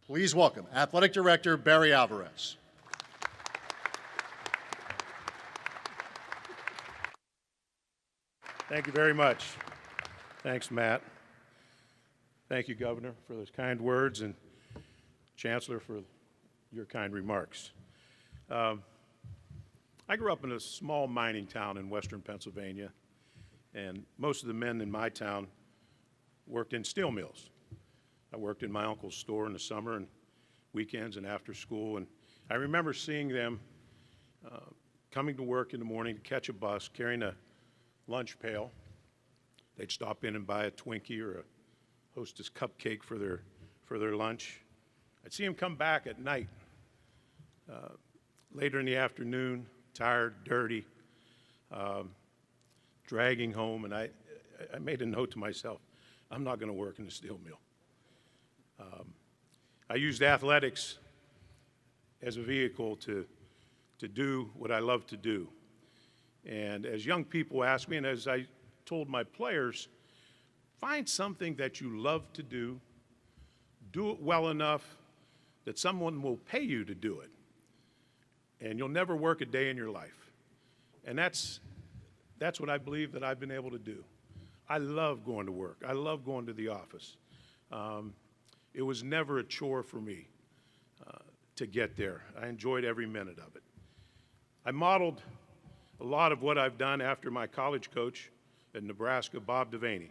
Please welcome Athletic Director Barry Alvarez. Thank you very much. Thanks, Matt. Thank you, Governor, for those kind words, and Chancellor for your kind remarks. I grew up in a small mining town in western Pennsylvania, and most of the men in my town worked in steel mills. I worked in my uncle's store in the summer and weekends and after school, and I remember seeing them coming to work in the morning to catch a bus, carrying a lunch pail. They'd stop in and buy a Twinkie or a Hostess cupcake for their lunch. I'd see them come back at night, later in the afternoon, tired, dirty, dragging home, and I made a note to myself, I'm not going to work in the steel mill. I used athletics as a vehicle to do what I love to do. And as young people ask me, and as I told my players, find something that you love to do it well enough that someone will pay you to do it, and you'll never work a day in your life. And that's what I believe that I've been able to do. I love going to work. I love going to the office. It was never a chore for me to get there. I enjoyed every minute of it. I modeled a lot of what I've done after my college coach at Nebraska, Bob Devaney.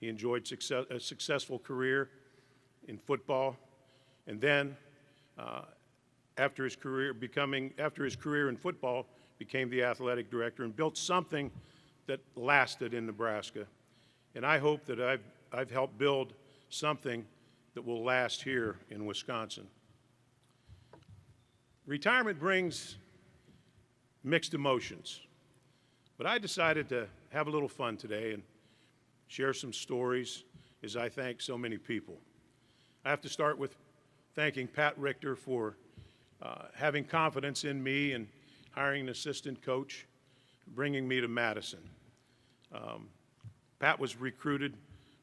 He enjoyed a successful career in football, and then after his career in football, became the athletic director and built something that lasted in Nebraska. And I hope that I've helped build something that will last here in Wisconsin. Retirement brings mixed emotions, but I decided to have a little fun today and share some stories as I thank so many people. I have to start with thanking Pat Richter for having confidence in me and hiring an assistant coach, bringing me to Madison. Pat was recruited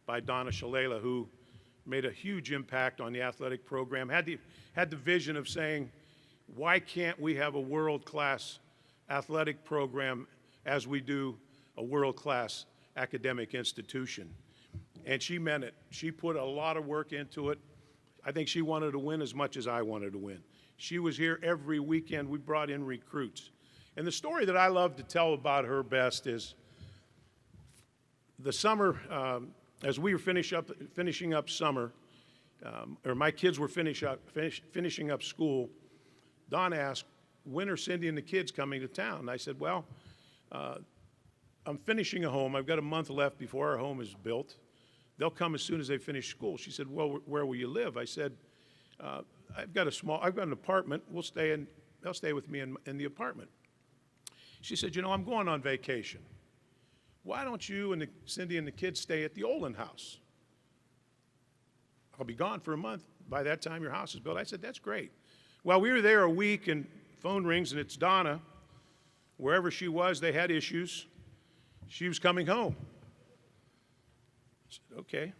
by Donna Shalala, who made a huge impact on the athletic program, had the vision of saying, why can't we have a world-class athletic program as we do a world-class academic institution? And she meant it. She put a lot of work into it. I think she wanted to win as much as I wanted to win. She was here every weekend. We brought in recruits. And the story that I love to tell about her best is the summer, as we were finishing up summer, or my kids were finishing up school, Don asked, when are Cindy and the kids coming to town? And I said, well, I'm finishing a home. I've got a month left before our home is built. They'll come as soon as they finish school. She said, well, where will you live? I said, I've got an apartment. They'll stay with me in the apartment. She said, you know, I'm going on vacation. Why don't you and Cindy and the kids stay at the Olin house? I'll be gone for a month. By that time, your house is built. I said, that's great. Well, we were there a week, and phone rings, and it's Donna. Wherever she was, they had issues. She was coming home. I said, okay.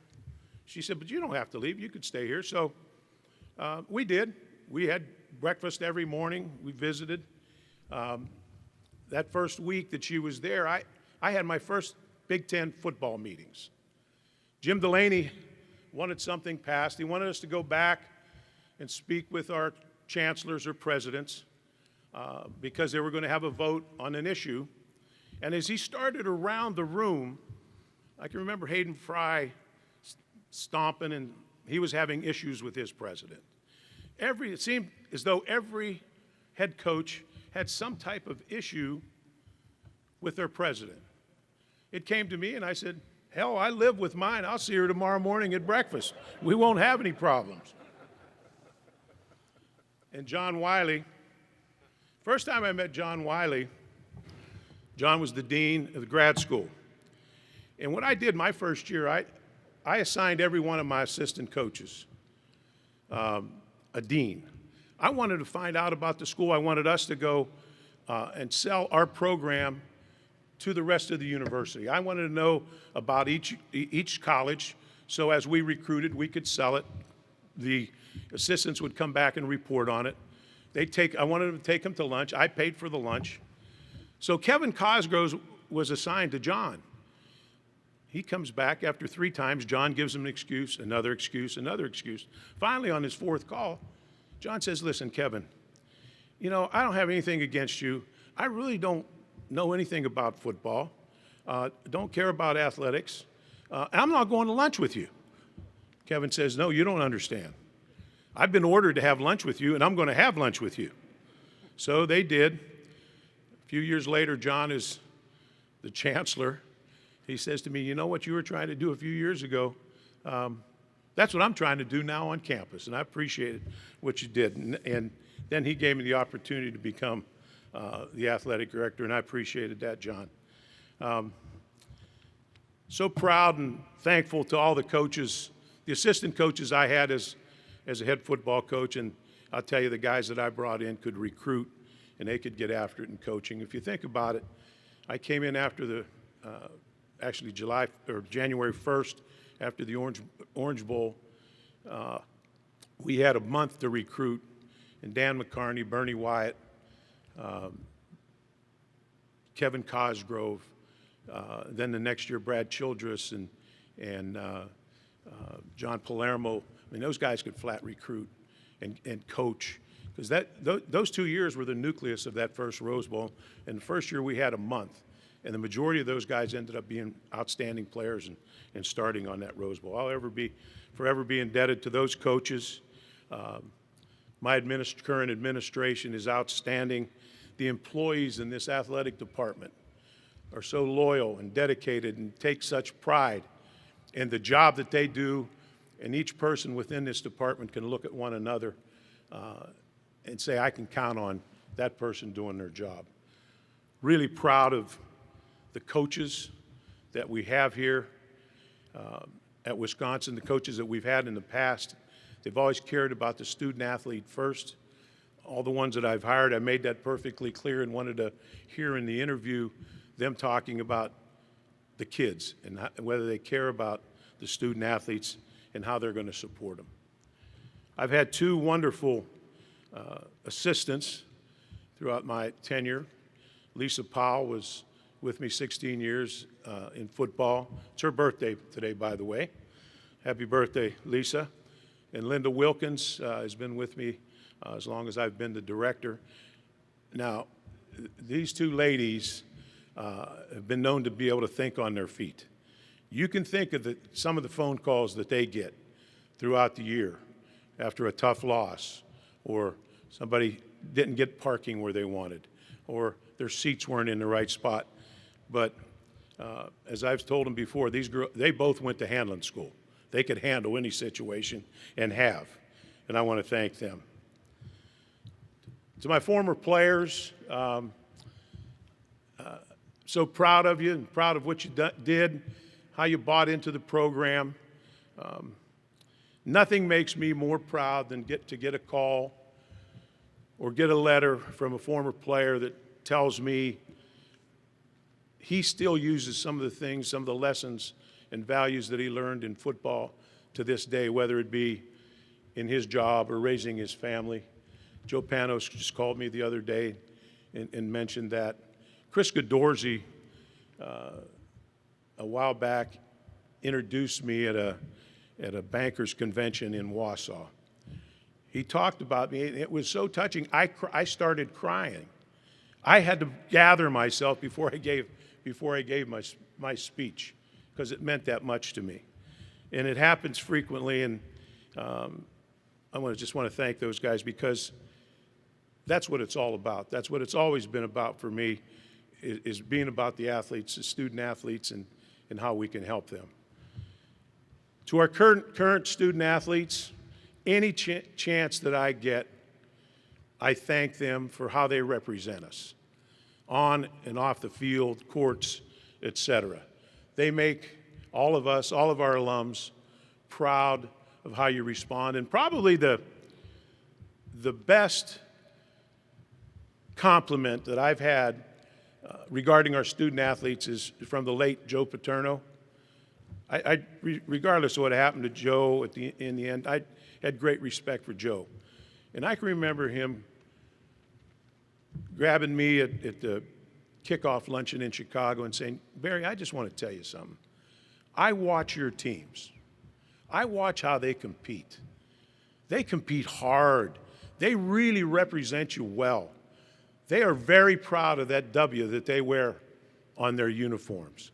She said, but you don't have to leave. You could stay here. So we did. We had breakfast every morning. We visited. That first week that she was there, I had my first Big Ten football meetings. Jim Delaney wanted something passed. He wanted us to go back and speak with our chancellors or presidents because they were going to have a vote on an issue. And as he started around the room, I can remember Hayden Fry stomping, and he was having issues with his president. It seemed as though every head coach had some type of issue with their president. It came to me, and I said, hell, I live with mine. I'll see her tomorrow morning at breakfast. We won't have any problems. And John Wiley, first time I met John Wiley, John was the dean of the grad school. And what I did my first year, I assigned every one of my assistant coaches a dean. I wanted to find out about the school. I wanted us to go and sell our program to the rest of the university. I wanted to know about each college, so as we recruited, we could sell it the assistants would come back and report on it. I wanted them to take them to lunch. I paid for the lunch. So Kevin Cosgrove was assigned to John. He comes back after 3 times. John gives him an excuse, another excuse, another excuse. Finally, on his 4th call, John says, listen, Kevin, you know, I don't have anything against you. I really don't know anything about football, don't care about athletics, and I'm not going to lunch with you. Kevin says, no, you don't understand. I've been ordered to have lunch with you, and I'm going to have lunch with you. So they did. A few years later, John is the chancellor. He says to me, you know what you were trying to do a few years ago? That's what I'm trying to do now on campus, and I appreciated what you did. And then he gave me the opportunity to become the athletic director, and I appreciated that, John. So proud and thankful to all the coaches, the assistant coaches I had as a head football coach, and I'll tell you, the guys that I brought in could recruit, and they could get after it in coaching. If you think about it, I came in after the actually January 1st, after the Orange Bowl. We had a month to recruit, and Dan McCarney, Bernie Wyatt, Kevin Cosgrove, then the next year Brad Childress and John Palermo. I mean, those guys could flat recruit and coach, because those 2 years were the nucleus of that first Rose Bowl. And the first year we had a month, and the majority of those guys ended up being outstanding players and starting on that Rose Bowl. I'll forever be indebted to those coaches. My current administration is outstanding. The employees in this athletic department are so loyal and dedicated and take such pride in the job that they do, and each person within this department can look at one another and say, I can count on that person doing their job. Really proud of the coaches that we have here at Wisconsin, the coaches that we've had in the past. They've always cared about the student athlete first. All the ones that I've hired, I made that perfectly clear and wanted to hear in the interview them talking about the kids and whether they care about the student athletes and how they're going to support them. I've had 2 wonderful assistants throughout my tenure. Lisa Powell was with me 16 years in football. It's her birthday today, by the way. Happy birthday, Lisa. And Linda Wilkins has been with me as long as I've been the director. Now, these 2 ladies have been known to be able to think on their feet. You can think of some of the phone calls that they get throughout the year after a tough loss, or somebody didn't get parking where they wanted, or their seats weren't in the right spot. But as I've told them before, these girls, they both went to handling school. They could handle any situation and have, and I want to thank them. To my former players, so proud of you and proud of what you did, how you bought into the program. Nothing makes me more proud than to get a call or get a letter from a former player that tells me he still uses some of the things, some of the lessons and values that he learned in football to this day, whether it be in his job or raising his family. Joe Panos just called me the other day and mentioned that. Chris Godorsey, a while back, introduced me at a bankers convention in Wausau. He talked about me, and it was so touching. I started crying. I had to gather myself before I gave my speech, because it meant that much to me. And it happens frequently, and I just want to thank those guys, because that's what it's all about. That's what it's always been about for me, is being about the athletes, the student athletes, and how we can help them. To our current student athletes, any chance that I get, I thank them for how they represent us on and off the field, courts, etc. They make all of us, all of our alums, proud of how you respond. And probably the best compliment that I've had regarding our student athletes is from the late Joe Paterno. regardless of what happened to Joe in the end, I had great respect for Joe. And I can remember him grabbing me at the kickoff luncheon in Chicago and saying, Barry, I just want to tell you something. I watch your teams. I watch how they compete. They compete hard. They really represent you well. They are very proud of that W that they wear on their uniforms.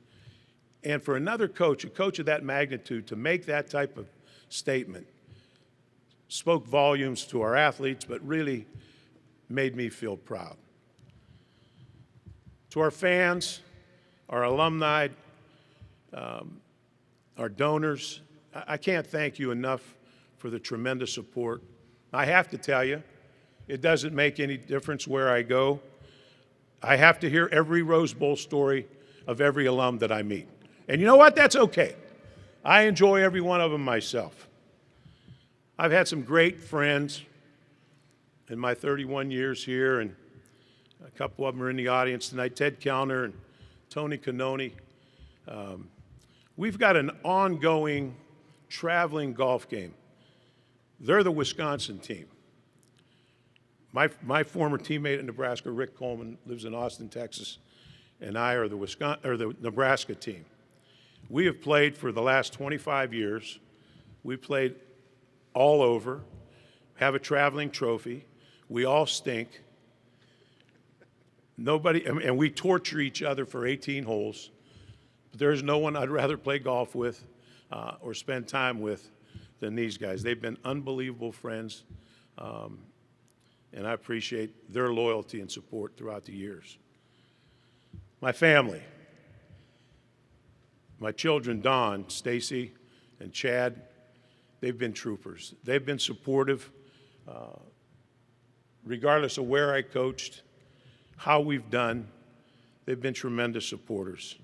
And for another coach, a coach of that magnitude, to make that type of statement spoke volumes to our athletes, but really made me feel proud. To our fans, our alumni, our donors, I can't thank you enough for the tremendous support. I have to tell you, it doesn't make any difference where I go. I have to hear every Rose Bowl story of every alum that I meet. And you know what? That's okay. I enjoy every one of them myself. I've had some great friends in my 31 years here, and a couple of them are in the audience tonight, Ted Kellner and Tony Cannoni. We've got an ongoing traveling golf game. They're the Wisconsin team. My former teammate in Nebraska, Rick Coleman, lives in Austin, Texas, and I are the Nebraska team. We have played for the last 25 years. We've played all over, have a traveling trophy. We all stink. And we torture each other for 18 holes. But there's no one I'd rather play golf with or spend time with than these guys. They've been unbelievable friends, and I appreciate their loyalty and support throughout the years. My family, my children, Don, Stacy, and Chad, they've been troopers. They've been supportive, regardless of where I coached, how we've done. They've been tremendous supporters.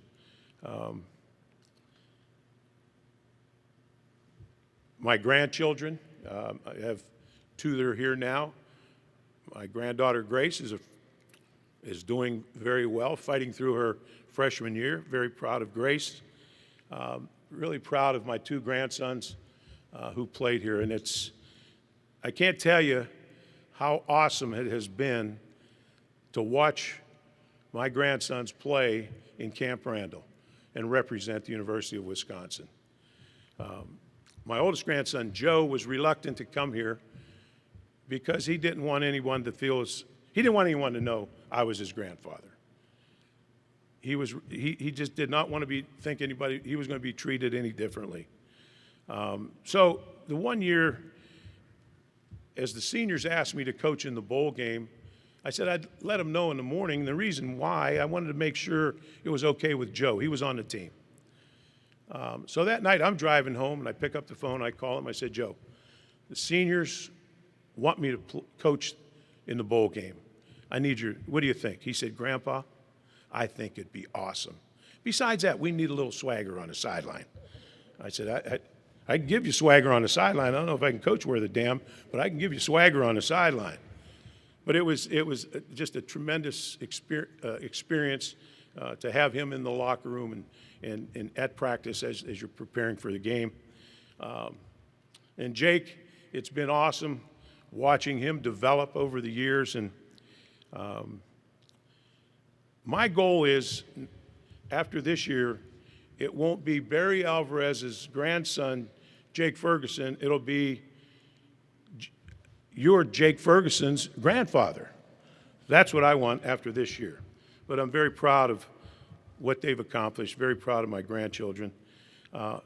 My grandchildren, I have two that are here now. My granddaughter Grace is doing very well, fighting through her freshman year. Very proud of Grace. Really proud of my two grandsons who played here. And I can't tell you how awesome it has been to watch my grandsons play in Camp Randall and represent the University of Wisconsin. My oldest grandson, Joe, was reluctant to come here because he didn't want anyone to to know I was his grandfather. He just did not want to think he was going to be treated any differently. So the one year, as the seniors asked me to coach in the bowl game, I said I'd let them know in the morning. The reason why, I wanted to make sure it was okay with Joe. He was on the team. So that night, I'm driving home, and I pick up the phone. I call him. I said, Joe, the seniors want me to coach in the bowl game. What do you think? He said, Grandpa, I think it'd be awesome. Besides that, we need a little swagger on the sideline. I said, I can give you swagger on the sideline. I don't know if I can coach worth a damn, but I can give you swagger on the sideline. But it was just a tremendous experience to have him in the locker room and at practice as you're preparing for the game. And Jake, it's been awesome watching him develop over the years. And my goal is, after this year, it won't be Barry Alvarez's grandson, Jake Ferguson. It'll be your Jake Ferguson's grandfather. That's what I want after this year. But I'm very proud of what they've accomplished, very proud of my grandchildren. And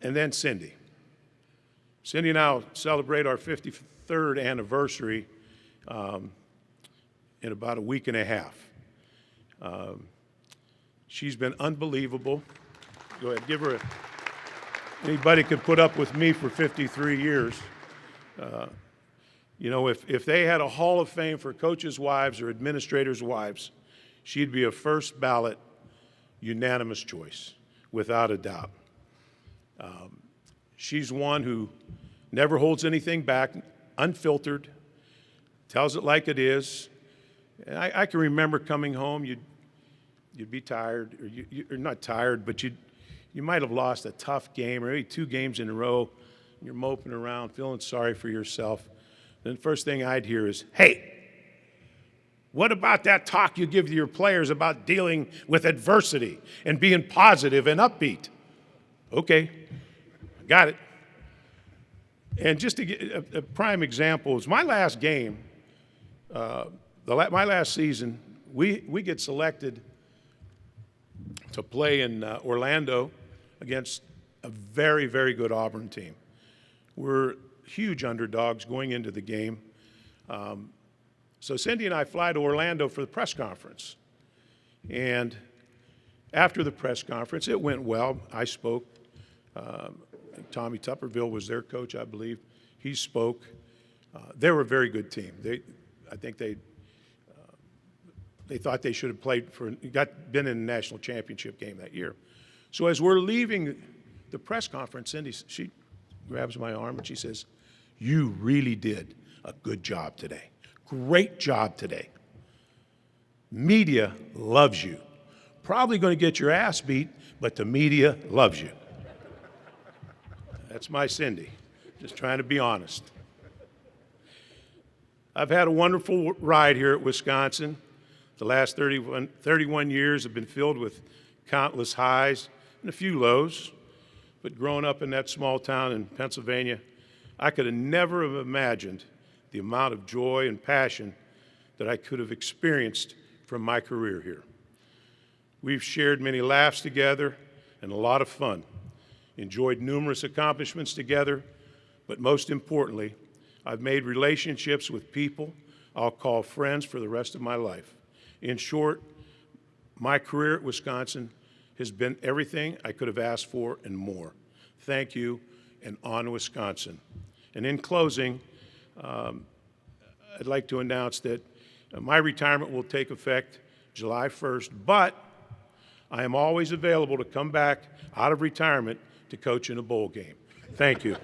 then Cindy. Cindy and I will celebrate our 53rd anniversary in about a week and a half. She's been unbelievable. Go ahead, give her anybody could put up with me for 53 years. If they had a Hall of Fame for coaches' wives or administrators' wives, she'd be a first ballot unanimous choice, without a doubt. She's one who never holds anything back, unfiltered, tells it like it is. And I can remember coming home, you'd be tired, or you're not tired, but you might have lost a tough game or maybe 2 games in a row, and you're moping around, feeling sorry for yourself. Then the first thing I'd hear is, hey, what about that talk you give to your players about dealing with adversity and being positive and upbeat? Okay, got it. And just to get a prime example is my last game, my last season, we get selected to play in Orlando against a very, very good Auburn team. We're huge underdogs going into the game. So Cindy and I fly to Orlando for the press conference. And after the press conference, it went well. I spoke. Tommy Tupperville was their coach, I believe. He spoke. They were a very good team. I think they thought they should have played been in the national championship game that year. So as we're leaving the press conference, Cindy, she grabs my arm and she says, "You really did a good job today. Great job today. Media loves you. Probably going to get your ass beat, but the media loves you." That's my Cindy, just trying to be honest. I've had a wonderful ride here at Wisconsin. The last 31 years have been filled with countless highs and a few lows. But growing up in that small town in Pennsylvania, I could have never have imagined the amount of joy and passion that I could have experienced from my career here. We've shared many laughs together and a lot of fun, enjoyed numerous accomplishments together, but most importantly, I've made relationships with people I'll call friends for the rest of my life. In short, my career at Wisconsin has been everything I could have asked for and more. Thank you, and on Wisconsin. And in closing, I'd like to announce that my retirement will take effect July 1st, but I am always available to come back out of retirement to coach in a bowl game. Thank you.